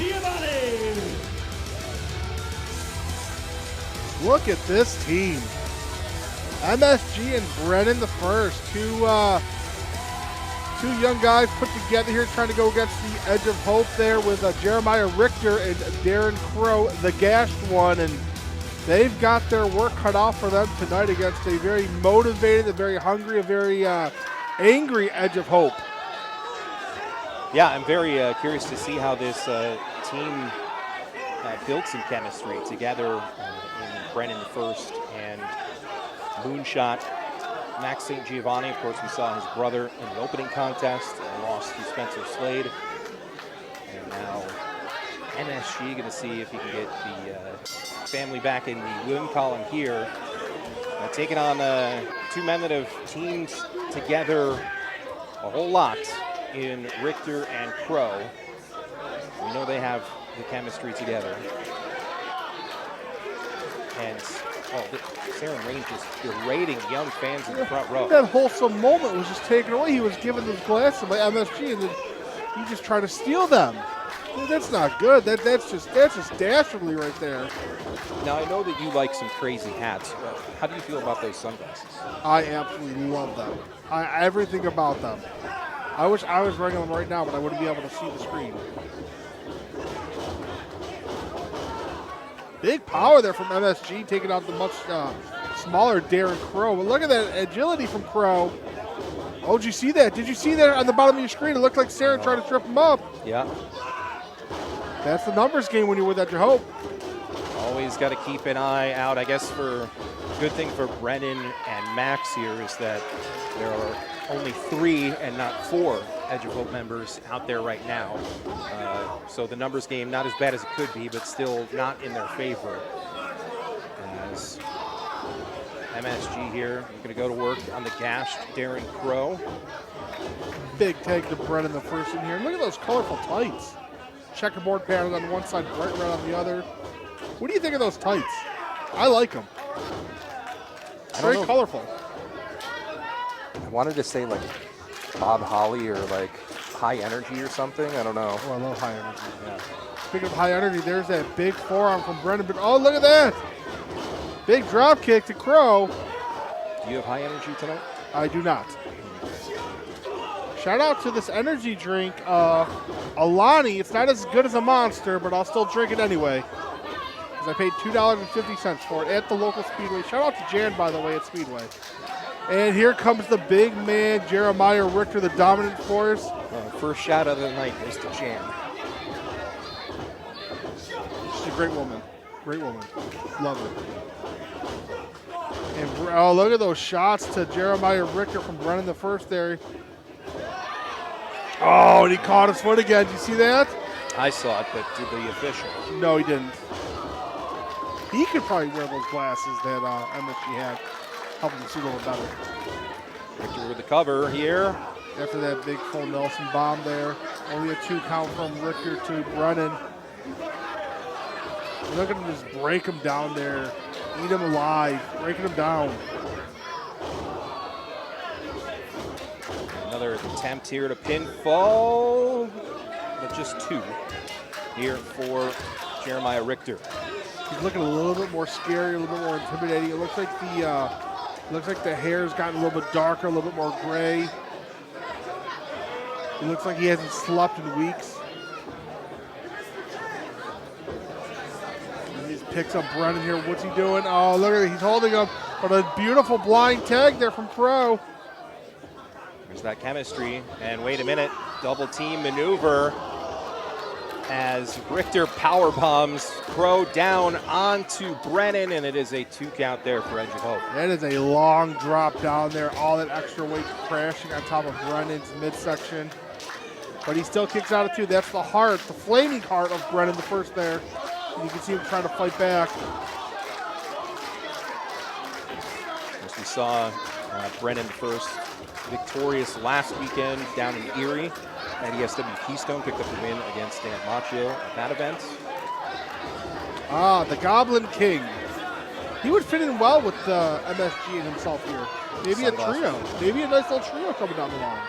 Giovanni. Look at this team. MSG and Brennen the First. Two young guys put together here trying to go against the Edge of Hope there with Jeremiah Richter and Darren Crow, the gashed one. And they've got their work cut out for them tonight against a very motivated, a very hungry, a very angry Edge of Hope. Yeah, I'm very curious to see how this team built some chemistry together in Brennen the First and Moonshot. Max St. Giovanni, of course, we saw his brother in the opening contest and lost to Spencer Slade. And now MSG going to see if he can get the family back in the win column here. Taking on two men that have teamed together a whole lot in Richter and Crow. We know they have the chemistry together. And Saren Rain just berating young fans in the front row. That wholesome moment was just taken away. He was given those glasses by MSG, and then he just tried to steal them. That's not good. That's just dastardly right there. Now I know that you like some crazy hats. How do you feel about those sunglasses? I absolutely love them. Everything about them. I wish I was wearing them right now, but I wouldn't be able to see the screen. Big power there from MSG, taking out the much smaller Darren Crow. But look at that agility from Crow. Oh, did you see that? Did you see that on the bottom of your screen? It looked like Saren tried to trip him up. Yeah. That's the numbers game when you're with Edge of Hope. Always got to keep an eye out. I guess for good thing for Brennen and Max here is that there are only 3 and not 4 Edge of Hope members out there right now. So the numbers game not as bad as it could be, but still not in their favor. As MSG here, going to go to work on the gashed Darren Crow. Big tag to Brennen the First in here. Look at those colorful tights. Checkerboard pattern on one side, bright red on the other. What do you think of those tights? I like them. Very colorful. I wanted to say like Bob Holly or like High Energy or something. I don't know. Oh, I love High Energy. Yeah. Speaking of High Energy, there's that big forearm from Brennen. Oh, look at that. Big drop kick to Crow. Do you have High Energy tonight? I do not. Shout out to this energy drink, Alani. It's not as good as a Monster, but I'll still drink it anyway. Because I paid $2.50 for it at the local Speedway. Shout out to Jan, by the way, at Speedway. And here comes the big man, Jeremiah Richter, the dominant force. First shot of the night goes to Jan. She's a great woman. Great woman. Love her. And oh, look at those shots to Jeremiah Richter from Brennen the First there. Oh, and he caught his foot again. Did you see that? I saw it, but did the official? No, he didn't. He could probably wear those glasses that MSG had. Help him see a little better. Richter with the cover here. After that big full Nelson bomb there. Only a 2 count from Richter to Brennen. Look at him just break him down there. Eat him alive. Breaking him down. Another attempt here to pinfall, but just 2 here for Jeremiah Richter. He's looking a little bit more scary, a little bit more intimidating. It looks like the hair's gotten a little bit darker, a little bit more gray. It looks like he hasn't slept in weeks. And he just picks up Brennen here. What's he doing? Oh, look at it. He's holding him. But a beautiful blind tag there from Crow. There's that chemistry. And wait a minute, double team maneuver as Richter power bombs Crow down onto Brennen, and it is a 2 count there for Edge of Hope. That is a long drop down there. All that extra weight crashing on top of Brennan's midsection. But he still kicks out at 2. That's the heart, the flaming heart of Brennen the First there. And you can see him trying to fight back. As we saw Brennen the First victorious last weekend down in Erie at ESW Keystone, picked up the win against Dan Macchio at that event. Ah, the Goblin King. He would fit in well with MSG and himself here. Maybe a trio. Maybe a nice little trio coming down the line.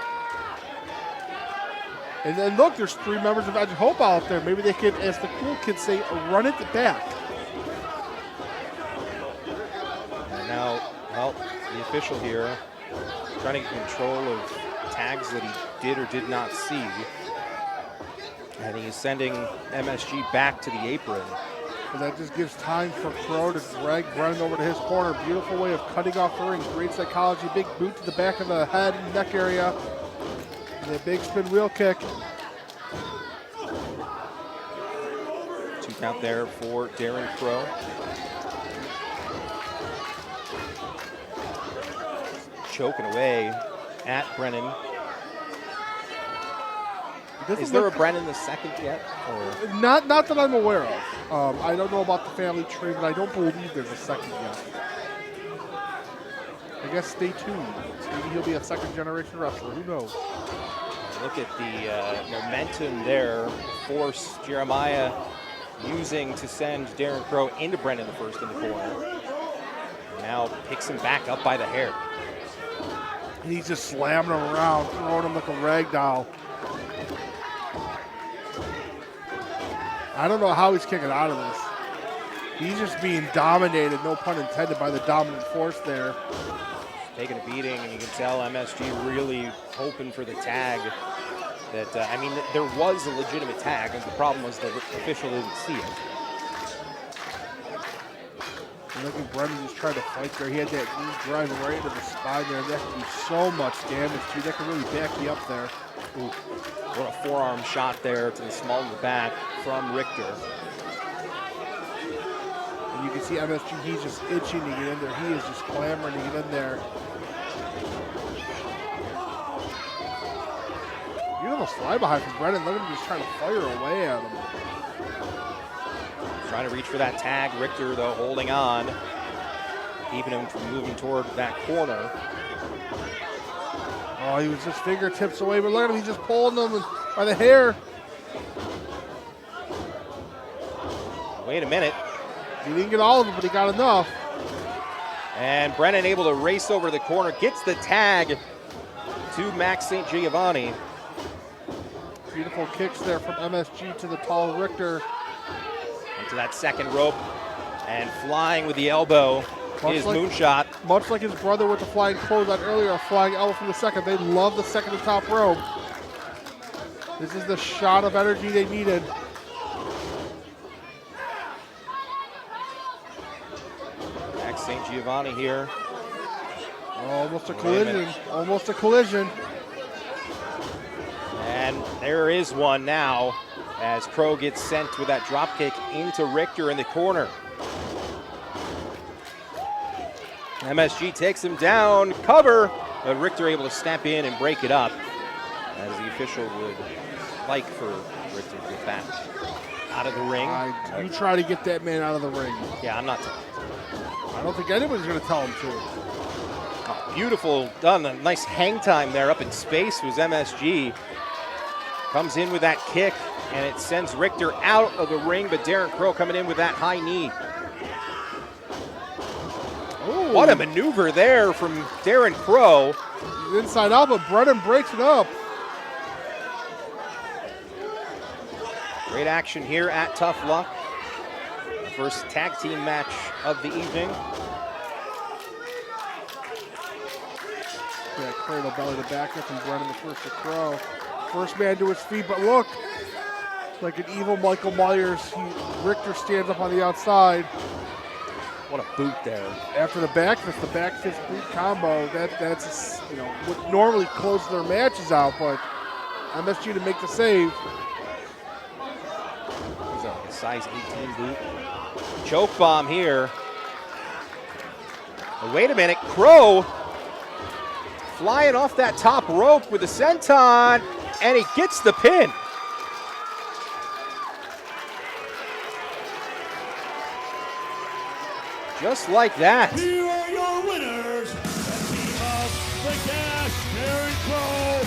And then look, there's 3 members of Edge of Hope out there. Maybe they could, as the cool kids say, run it back. And now, well, the official here trying to get control of tags that he did or did not see. And he's sending MSG back to the apron. And that just gives time for Crow to drag Brennen over to his corner. Beautiful way of cutting off the ring. Great psychology. Big boot to the back of the head and neck area. And a big spin wheel kick. 2 count there for Darren Crow. Choking away at Brennen. Is there a Brennen the second yet? Or? Not that I'm aware of. I don't know about the family tree, but I don't believe there's a second yet. I guess stay tuned. Maybe he'll be a second generation wrestler. Who knows? Look at the momentum there. Force Jeremiah using to send Darren Crow into Brennen the First in the corner. Now picks him back up by the hair. And he's just slamming him around, throwing him like a rag doll. I don't know how he's kicking out of this. He's just being dominated, no pun intended, by the dominant force there. Taking a beating, and you can tell MSG really hoping for the tag. That I mean, there was a legitimate tag, and the problem was the official didn't see it. And look at Brennen just trying to fight there. He had that knee driving right into the spine there. That can do so much damage to you. That can really back you up there. Ooh, what a forearm shot there to the small of the back from Richter. And you can see MSG, he's just itching to get in there. He is just clamoring to get in there. Beautiful fly behind from Brennen. Look at him just trying to fire away at him. Trying to reach for that tag. Richter, though, holding on. Keeping him from moving toward that corner. Oh, he was just fingertips away, but look at him. He's just pulling them by the hair. Wait a minute. He didn't get all of them, but he got enough. And Brennen able to race over the corner. Gets the tag to Max St. Giovanni. Beautiful kicks there from MSG to the tall Richter. Into that second rope. And flying with the elbow is Moonshot. Much like his brother with the flying clothesline earlier, a flying elbow from the second. They love the second to top rope. This is the shot of energy they needed. Max St. Giovanni here. Almost a collision. Almost a collision. And there is one now as Crow gets sent with that drop kick into Richter in the corner. MSG takes him down, cover, but Richter able to step in and break it up as the official would like for Richter to get back out of the ring. You try to get that man out of the ring. Yeah, I'm not. I don't think anybody's going to tell him to. Oh, beautiful done. A nice hang time there up in space was MSG. Comes in with that kick, and it sends Richter out of the ring, but Darren Crow coming in with that high knee. Ooh. What a maneuver there from Darren Crow. He's inside out, but Brennen breaks it up. Great action here at Tough Luck. First tag team match of the evening. Yeah, cradle belly to back up from Brennen the First to Crow. First man to his feet, but look, like an evil Michael Myers, Richter stands up on the outside. What a boot there. After the back fist boot combo, that's would normally close their matches out, but MSG to make the save. He's a size 18 boot. Choke bomb here. But wait a minute, Crow flying off that top rope with a senton, and he gets the pin. Just like that. Here are your winners, of the Gas, Darren Crow,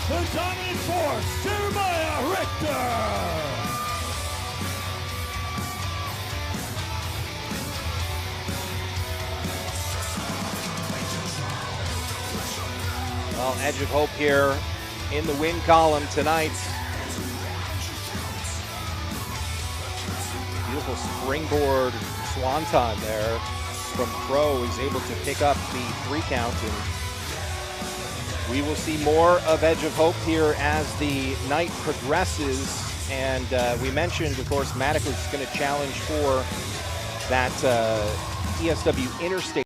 the Dominant Force, Jeremiah Richter. Well, Edge of Hope here in the win column tonight. Beautiful springboard swanton there from Crow. He's able to pick up the 3 count, and we will see more of Edge of Hope here as the night progresses. And we mentioned, of course, Matic was going to challenge for that ESW Interstate